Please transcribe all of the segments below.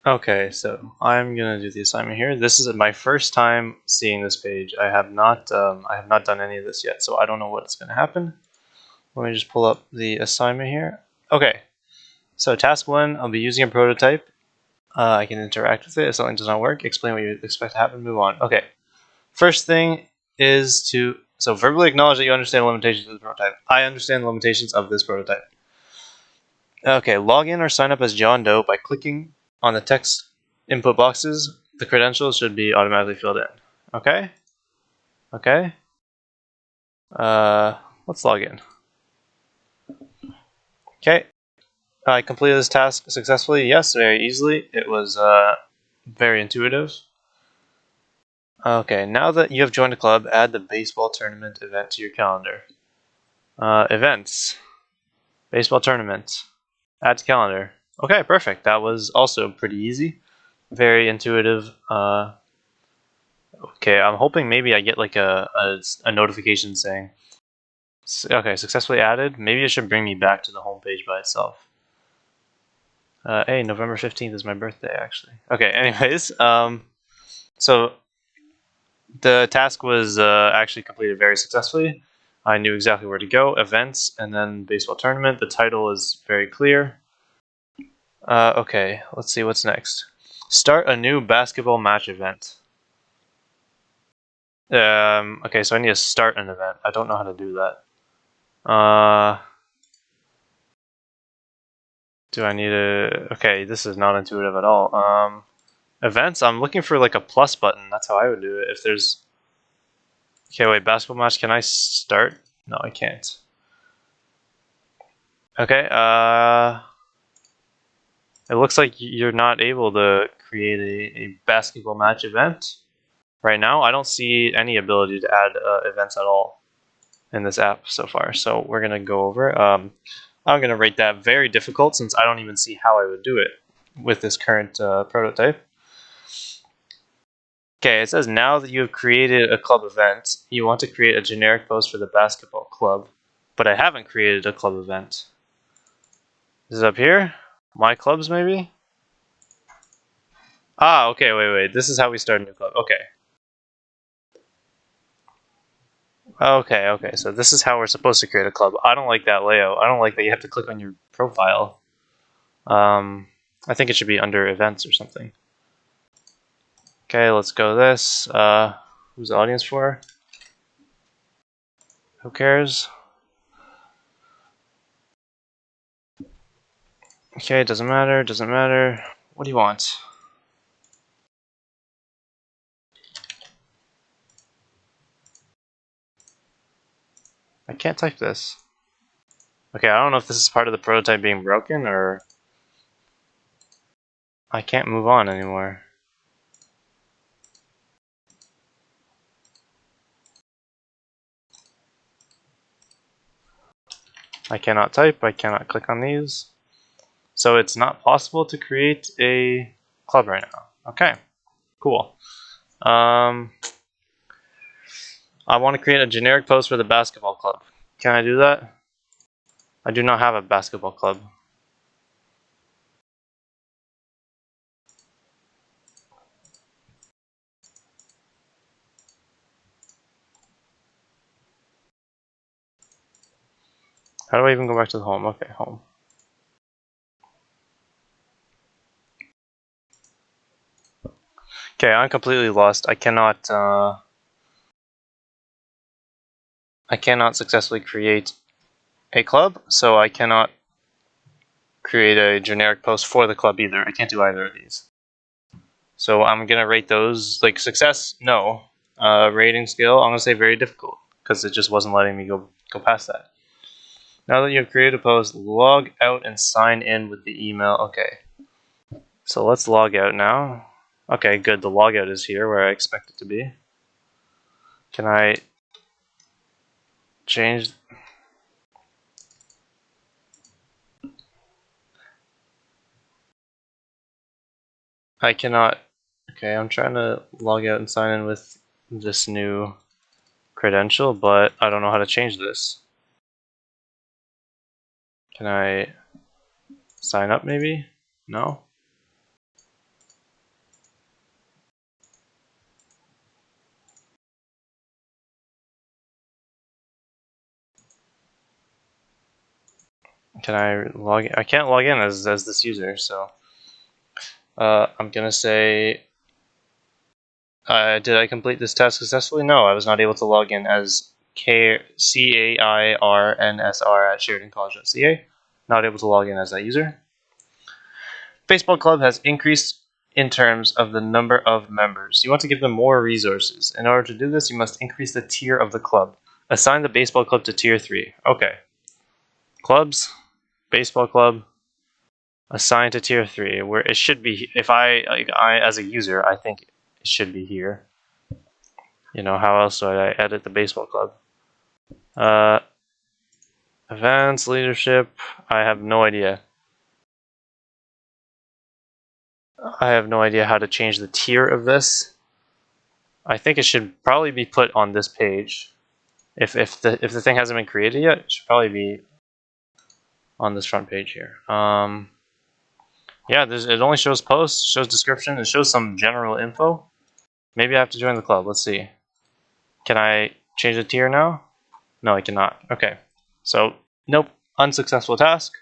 Okay, so I'm gonna do the assignment here. This is my first time seeing this page. I have not done any of this yet, so I don't know what's gonna happen. Let me just pull up the assignment here. Okay, so task 1, I'll be using a prototype. I can interact with it. If something does not work, explain what you expect to happen, move on. Okay, first thing is to verbally acknowledge that you understand the limitations of the prototype. I understand the limitations of this prototype. Okay, log in or sign up as John Doe by clicking on the text input boxes. The credentials should be automatically filled in. Okay? Okay. Let's log in. Okay. I completed this task successfully. Yes, very easily. It was very intuitive. Okay, now that you have joined a club, add the baseball tournament event to your calendar. Events. Baseball tournament. Add to calendar. Okay, perfect. That was also pretty easy. Very intuitive. Okay, I'm hoping maybe I get like a notification saying, okay, successfully added. Maybe it should bring me back to the home page by itself. Hey, November 15th is my birthday, actually. Okay, anyways, so the task was actually completed very successfully. I knew exactly where to go, events, and then baseball tournament. The title is very clear. Okay, let's see what's next. Start a new basketball match event. Okay, so I need to start an event. I don't know how to do that. Do I need to... Okay, this is not intuitive at all. Events, I'm looking for like a plus button. That's how I would do it. If there's... Okay, wait, basketball match, can I start? No, I can't. Okay, it looks like you're not able to create a basketball match event right now. I don't see any ability to add events at all in this app so far. So we're gonna go over. I'm gonna rate that very difficult since I don't even see how I would do it with this current prototype. Okay, it says now that you have created a club event, you want to create a generic post for the basketball club, but I haven't created a club event. Is it up here? My clubs, maybe? Ah, okay, wait. This is how we start a new club. Okay. Okay, so this is how we're supposed to create a club. I don't like that layout. I don't like that you have to click on your profile. I think it should be under events or something. Okay, let's go this. Who's the audience for? Who cares? Okay, doesn't matter. What do you want? I can't type this. Okay, I don't know if this is part of the prototype being broken or... I can't move on anymore. I cannot type, I cannot click on these. So it's not possible to create a club right now. Okay, cool. I want to create a generic post for the basketball club. Can I do that? I do not have a basketball club. How do I even go back to the home? Okay, home. Okay, I'm completely lost. I cannot successfully create a club, so I cannot create a generic post for the club either. I can't do either of these. So I'm gonna rate those like success, no. Rating scale, I'm gonna say very difficult because it just wasn't letting me go past that. Now that you've created a post, log out and sign in with the email. Okay. So let's log out now. Okay, good. The logout is here where I expect it to be. Can I change? I cannot. Okay, I'm trying to log out and sign in with this new credential, but I don't know how to change this. Can I sign up maybe? No? Can I log in? I can't log in as this user, so I'm gonna say, did I complete this task successfully? No, I was not able to log in as CAIRNSR at SheridanCollege.ca. Not able to log in as that user. Baseball club has increased in terms of the number of members. You want to give them more resources. In order to do this, you must increase the tier of the club. Assign the baseball club to tier 3. Okay. Clubs, baseball club, assign to tier 3, where it should be. If I as a user, I think it should be here. You know, how else do I edit the baseball club? Events, leadership, I have no idea. I have no idea how to change the tier of this. I think it should probably be put on this page. If the thing hasn't been created yet, it should probably be on this front page here. Yeah, it only shows posts, shows description, it shows some general info. Maybe I have to join the club. Let's see. Can I change the tier now? No, I cannot. Okay. So, nope. Unsuccessful task.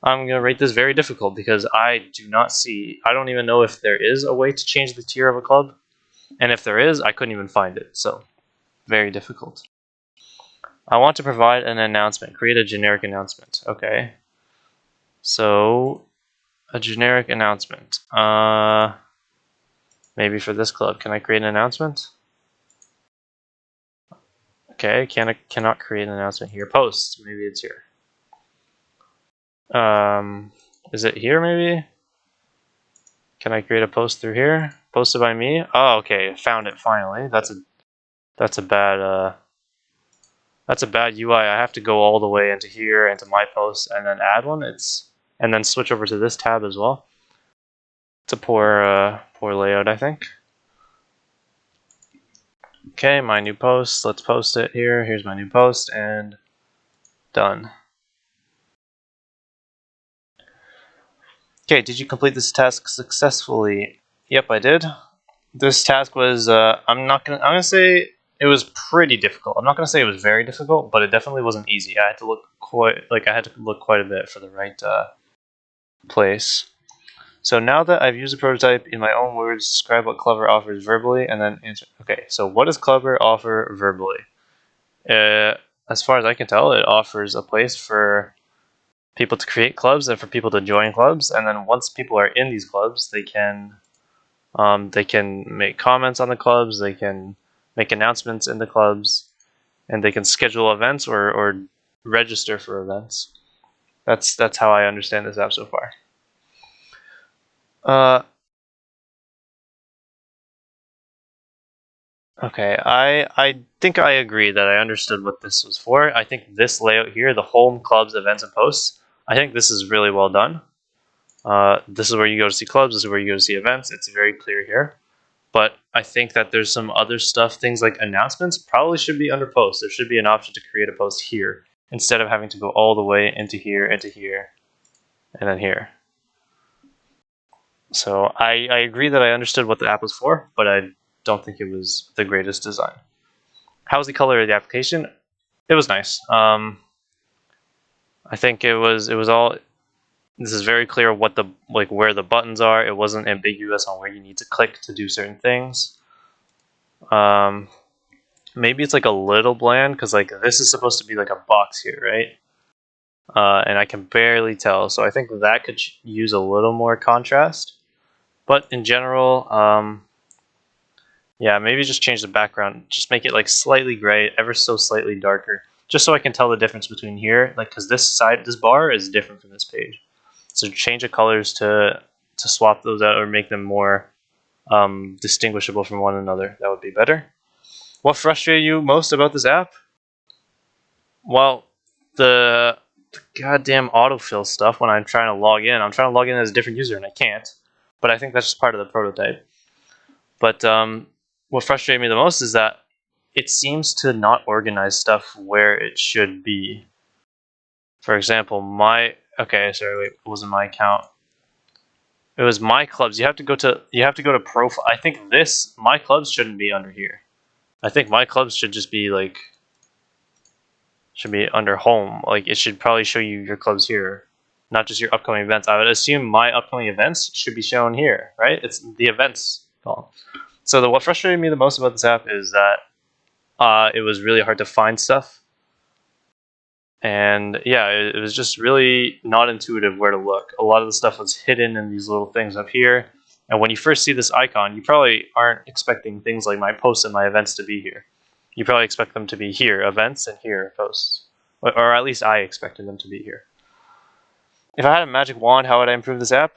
I'm going to rate this very difficult because I don't even know if there is a way to change the tier of a club. And if there is, I couldn't even find it. So, very difficult. I want to provide an announcement. Create a generic announcement. Okay. So, a generic announcement. Maybe for this club. Can I create an announcement? Okay, cannot create an announcement here. Posts. Maybe it's here. Is it here maybe? Can I create a post through here? Posted by me? Oh, okay. Found it finally. That's a bad UI. I have to go all the way into here, into my post, and then add one. And then switch over to this tab as well. It's a poor layout, I think. Okay, my new post. Let's post it here. Here's my new post, and done. Okay, did you complete this task successfully? Yep, I did. This task was, I'm gonna say it was pretty difficult. I'm not gonna say it was very difficult, but it definitely wasn't easy. I had to look quite a bit for the right place. So now that I've used the prototype, in my own words, describe what Clever offers verbally, and then answer. Okay, so what does Clever offer verbally? As far as I can tell, it offers a place for people to create clubs and for people to join clubs, and then once people are in these clubs, they can make comments on the clubs, they can make announcements in the clubs, and they can schedule events or register for events. That's how I understand this app so far. Okay, I think I agree that I understood what this was for. I think this layout here, the home, clubs, events, and posts, I think this is really well done. This is where you go to see clubs, this is where you go to see events. It's very clear here. But I think that there's some other stuff, things like announcements, probably should be under posts. There should be an option to create a post here, instead of having to go all the way into here, and then here. So I agree that I understood what the app was for, but I don't think it was the greatest design. How's the color of the application? It was nice. I think it was all. This is very clear what where the buttons are. It wasn't ambiguous on where you need to click to do certain things. Maybe it's like a little bland because like this is supposed to be like a box here, right? And I can barely tell, so I think that could use a little more contrast. But in general, yeah, maybe just change the background. Just make it like slightly gray, ever so slightly darker, just so I can tell the difference between here. Like, because this bar is different from this page. So change the colors to swap those out or make them more distinguishable from one another. That would be better. What frustrated you most about this app? Well, the goddamn autofill stuff when I'm trying to log in. I'm trying to log in as a different user and I can't. But I think that's just part of the prototype. But what frustrated me the most is that it seems to not organize stuff where it should be. For example, it wasn't my account. It was my clubs. You have to go to profile. I think my clubs shouldn't be under here. I think my clubs should just be like should be under home. Like it should probably show you your clubs here, not just your upcoming events. I would assume my upcoming events should be shown here, right? It's the events column. So what frustrated me the most about this app is that it was really hard to find stuff. And yeah, it was just really not intuitive where to look. A lot of the stuff was hidden in these little things up here. And when you first see this icon, you probably aren't expecting things like my posts and my events to be here. You probably expect them to be here, events, and here, posts. Or at least I expected them to be here. If I had a magic wand, how would I improve this app?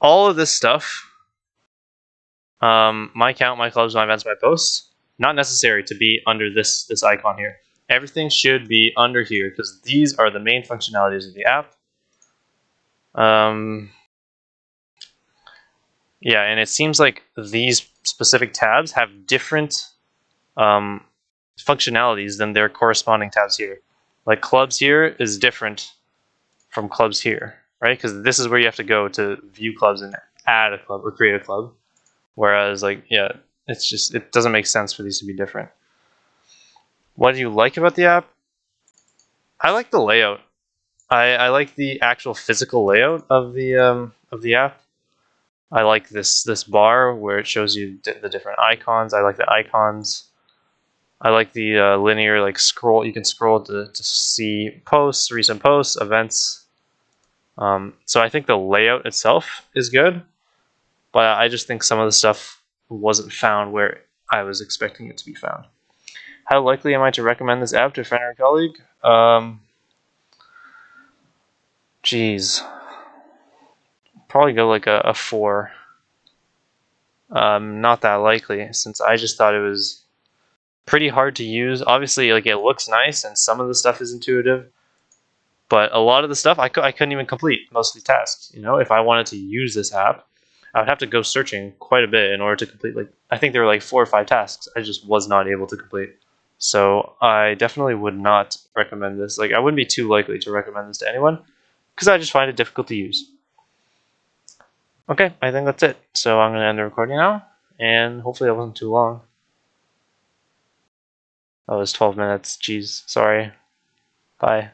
All of this stuff, my account, my clubs, my events, my posts, not necessary to be under this icon here. Everything should be under here because these are the main functionalities of the app. Yeah, and it seems like these specific tabs have different functionalities than their corresponding tabs here. Like clubs here is different from clubs here, right? Because this is where you have to go to view clubs and add a club or create a club. Whereas like, yeah, it doesn't make sense for these to be different. What do you like about the app? I like the layout. I like the actual physical layout of the app. I like this bar where it shows you the different icons. I like the icons. I like the linear like scroll. You can scroll to see posts, recent posts, events. So I think the layout itself is good, but I just think some of the stuff wasn't found where I was expecting it to be found. How likely am I to recommend this app to a friend or colleague? Geez, probably go like a 4. Not that likely, since I just thought it was pretty hard to use. Obviously, like it looks nice, and some of the stuff is intuitive, but a lot of the stuff I couldn't even complete most of the tasks. You know, if I wanted to use this app, I would have to go searching quite a bit in order to complete. Like I think there were like 4 or 5 tasks I just was not able to complete. So I definitely would not recommend this. Like I wouldn't be too likely to recommend this to anyone because I just find it difficult to use. Okay, I think that's it. So I'm going to end the recording now, and hopefully that wasn't too long. That was 12 minutes. Jeez, sorry. Bye.